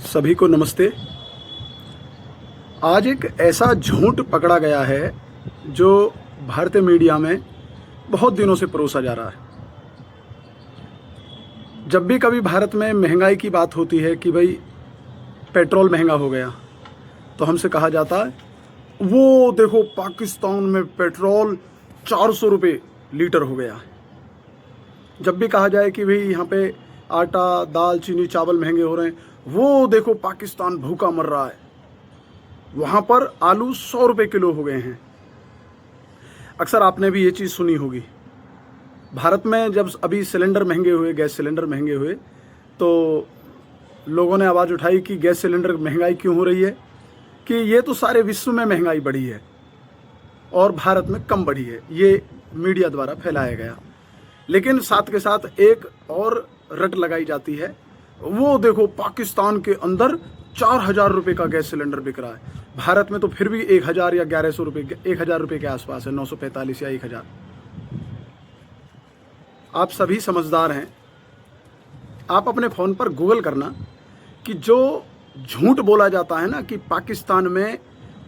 सभी को नमस्ते। आज एक ऐसा झूठ पकड़ा गया है जो भारतीय मीडिया में बहुत दिनों से परोसा जा रहा है। जब भी कभी भारत में महंगाई की बात होती है कि भाई पेट्रोल महंगा हो गया, तो हमसे कहा जाता है वो देखो पाकिस्तान में पेट्रोल 400 रुपये लीटर हो गया है। जब भी कहा जाए कि भाई यहाँ पे आटा, दाल, चीनी, चावल महंगे हो रहे हैं, वो देखो पाकिस्तान भूखा मर रहा है, वहाँ पर आलू 100 रुपये किलो हो गए हैं। अक्सर आपने भी ये चीज़ सुनी होगी। भारत में जब अभी सिलेंडर महंगे हुए, गैस सिलेंडर महंगे हुए, तो लोगों ने आवाज़ उठाई कि गैस सिलेंडर महंगाई क्यों हो रही है, कि ये तो सारे विश्व में महंगाई बढ़ी है और भारत में कम बढ़ी है। ये मीडिया द्वारा फैलाया गया। लेकिन साथ के साथ एक और रट लगाई जाती है, वो देखो पाकिस्तान के अंदर 4000 रुपये का गैस सिलेंडर बिक रहा है, भारत में तो फिर भी 1000 या 1100 रुपये, 1000 रुपये के आसपास है, 945 या 1000। आप सभी समझदार हैं, आप अपने फ़ोन पर गूगल करना कि जो झूठ बोला जाता है ना कि पाकिस्तान में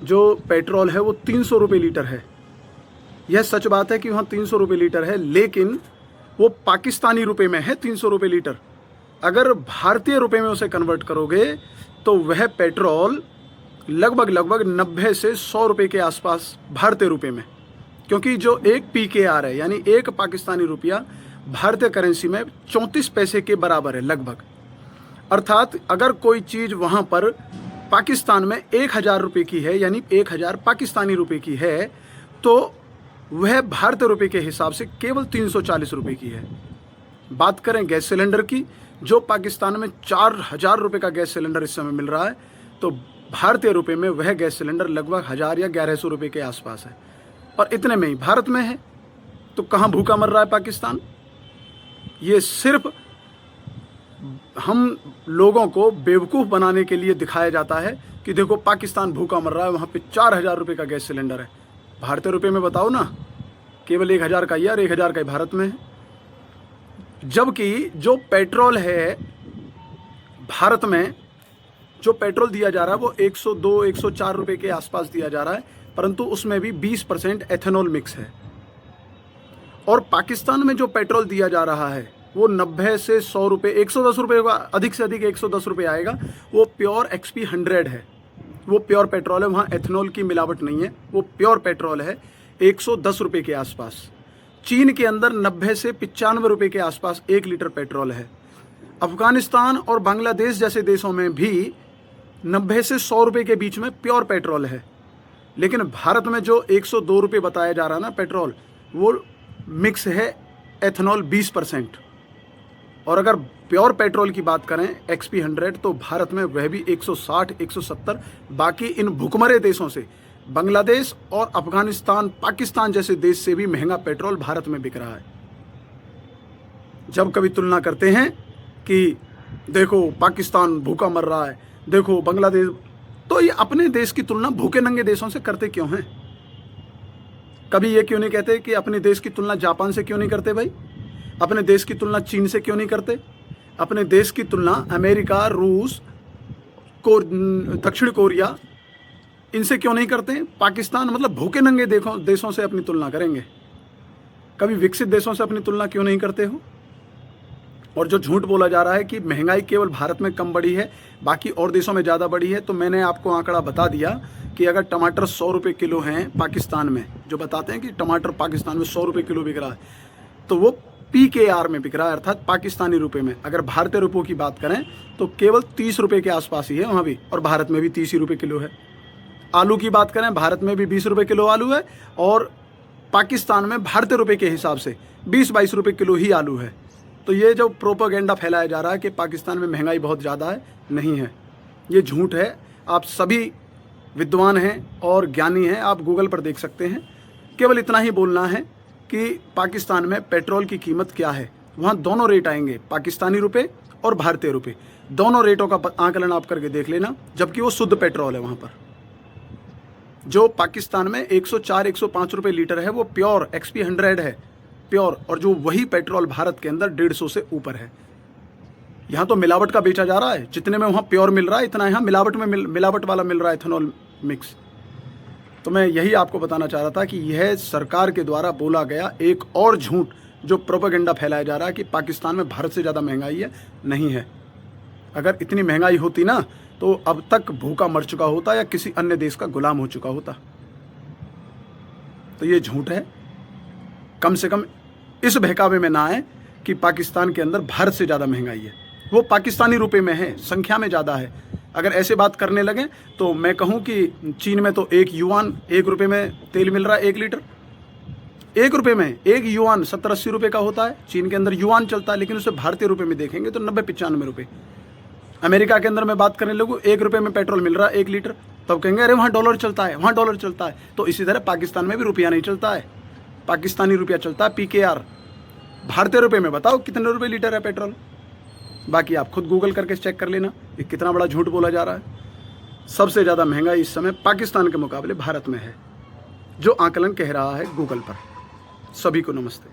जो पेट्रोल है वो 300 रुपये लीटर है। यह सच बात है कि वहाँ 300 रुपये लीटर है, लेकिन वो पाकिस्तानी रुपए में है 300 रुपये लीटर। अगर भारतीय रुपए में उसे कन्वर्ट करोगे तो वह पेट्रोल लगभग 90 से 100 रुपये के आसपास भारतीय रुपए में, क्योंकि जो एक PKR है यानी एक पाकिस्तानी रुपया भारतीय करेंसी में 34 पैसे के बराबर है लगभग। अर्थात अगर कोई चीज़ वहाँ पर पाकिस्तान में 1000 रुपये की है यानी 1000 पाकिस्तानी रुपये की है, तो वह भारतीय रुपये के हिसाब से केवल 340 रुपये की है। बात करें गैस सिलेंडर की, जो पाकिस्तान में 4000 रुपये का गैस सिलेंडर इस समय मिल रहा है, तो भारतीय रुपये में वह गैस सिलेंडर लगभग 1000 या 1100 रुपये के आसपास है, और इतने में ही भारत में है। तो कहाँ भूखा मर रहा है पाकिस्तान? ये सिर्फ हम लोगों को बेवकूफ़ बनाने के लिए दिखाया जाता है कि देखो पाकिस्तान भूखा मर रहा है, वहाँ पे 4000 रुपये का गैस सिलेंडर है। भारतीय रुपये में बताओ ना, केवल 1000 का ही और 1000 का ही भारत में है। जबकि जो पेट्रोल है भारत में, जो पेट्रोल दिया जा रहा है वो 102, 104 रुपये के आसपास दिया जा रहा है, परंतु उसमें भी 20% एथेनॉल मिक्स है। और पाकिस्तान में जो पेट्रोल दिया जा रहा है वो 90 से 100 रुपये, 110 रुपये का, अधिक से अधिक 110 रुपये आएगा। वो प्योर XP 100 है, वो प्योर पेट्रोल है, वहाँ एथेनॉल की मिलावट नहीं है, वो प्योर पेट्रोल है। 110 रुपये के आसपास। चीन के अंदर 90 से 95 रुपये के आसपास 1 लीटर पेट्रोल है। अफगानिस्तान और बांग्लादेश जैसे देशों में भी 90 से 100 रुपये के बीच में प्योर पेट्रोल है। लेकिन भारत में जो 102 रुपये बताया जा रहा है ना पेट्रोल, वो मिक्स है एथेनॉल 20%। और अगर प्योर पेट्रोल की बात करें XP 100, तो भारत में वह भी 160, 170। बाकी इन भुखमरे देशों से, बांग्लादेश और अफगानिस्तान, पाकिस्तान जैसे देश से भी महंगा पेट्रोल भारत में बिक रहा है। जब कभी तुलना करते हैं कि देखो पाकिस्तान भूखा मर रहा है, देखो बांग्लादेश, तो ये अपने देश की तुलना भूखे नंगे देशों से करते क्यों हैं? कभी ये क्यों नहीं कहते कि अपने देश की तुलना जापान से क्यों नहीं करते भाई? अपने देश की तुलना चीन से क्यों नहीं करते? अपने देश की तुलना अमेरिका, रूस, दक्षिण कोरिया, इनसे क्यों नहीं करते? पाकिस्तान मतलब भूखे नंगे देशों से अपनी तुलना करेंगे, कभी विकसित देशों से अपनी तुलना क्यों नहीं करते हो? और जो झूठ बोला जा रहा है कि महंगाई केवल भारत में कम बढ़ी है, बाकी और देशों में ज़्यादा बढ़ी है, तो मैंने आपको आंकड़ा बता दिया कि अगर टमाटर 100 रुपये किलो हैं पाकिस्तान में, जो बताते हैं कि टमाटर पाकिस्तान में 100 रुपये किलो बिक रहा है, तो वो PKR में बिक रहा है, अर्थात पाकिस्तानी रुपये में। अगर भारतीय रुपयों की बात करें तो केवल 30 रुपये के आसपास ही है वहाँ भी, और भारत में भी 30 ही रुपये किलो है। आलू की बात करें, भारत में भी 20 रुपये किलो आलू है, और पाकिस्तान में भारतीय रुपये के हिसाब से 20-22 रुपये किलो ही आलू है। तो ये जो प्रोपेगेंडा फैलाया जा रहा है कि पाकिस्तान में महंगाई बहुत ज़्यादा है, नहीं है, ये झूठ है। आप सभी विद्वान हैं और ज्ञानी हैं, आप गूगल पर देख सकते हैं। केवल इतना ही बोलना है कि पाकिस्तान में पेट्रोल की कीमत क्या है, वहाँ दोनों रेट आएंगे, पाकिस्तानी रुपये और भारतीय रुपये, दोनों रेटों का आंकलन आप करके देख लेना। जबकि वो शुद्ध पेट्रोल है, वहाँ पर जो पाकिस्तान में 104, 105 रुपये लीटर है वो प्योर XP 100 है, प्योर। और जो वही पेट्रोल भारत के अंदर 150 से ऊपर है। यहाँ तो मिलावट का बेचा जा रहा है, जितने में वहाँ प्योर मिल रहा है इतना यहाँ मिलावट में मिलावट वाला मिल रहा है, इथेनॉल मिक्स। तो मैं यही आपको बताना चाह रहा था कि यह सरकार के द्वारा बोला गया एक और झूठ जो प्रोपेगेंडा फैलाया जा रहा है कि पाकिस्तान में भारत से ज़्यादा महंगाई है, नहीं है। अगर इतनी महंगाई होती ना तो अब तक भूखा मर चुका होता या किसी अन्य देश का गुलाम हो चुका होता। तो ये झूठ है। कम से कम इस बहकावे में ना आए कि पाकिस्तान के अंदर भारत से ज़्यादा महंगाई है। वो पाकिस्तानी रुपए में है, संख्या में ज़्यादा है। अगर ऐसे बात करने लगे तो मैं कहूँ कि चीन में तो 1 युआन 1 रुपये में तेल मिल रहा है 1 लीटर। 1 रुपये में 1 युआन 70-80 रुपये का होता है। चीन के अंदर युआन चलता है, लेकिन उसे भारतीय रुपये में देखेंगे तो 90-95 रुपये। अमेरिका के अंदर मैं बात करने लगूँ 1 रुपये में पेट्रोल मिल रहा है 1 लीटर, तब कहेंगे अरे वहाँ डॉलर चलता है, वहाँ डॉलर चलता है। तो इसी तरह पाकिस्तान में भी रुपया नहीं चलता है, पाकिस्तानी रुपया चलता है PKR। भारतीय रुपये में बताओ कितने रुपये लीटर है पेट्रोल। बाकी आप खुद गूगल करके चेक कर लेना कि कितना बड़ा झूठ बोला जा रहा है। सबसे ज़्यादा महंगाई इस समय पाकिस्तान के मुकाबले भारत में है, जो आकलन कह रहा है गूगल पर। सभी को नमस्ते।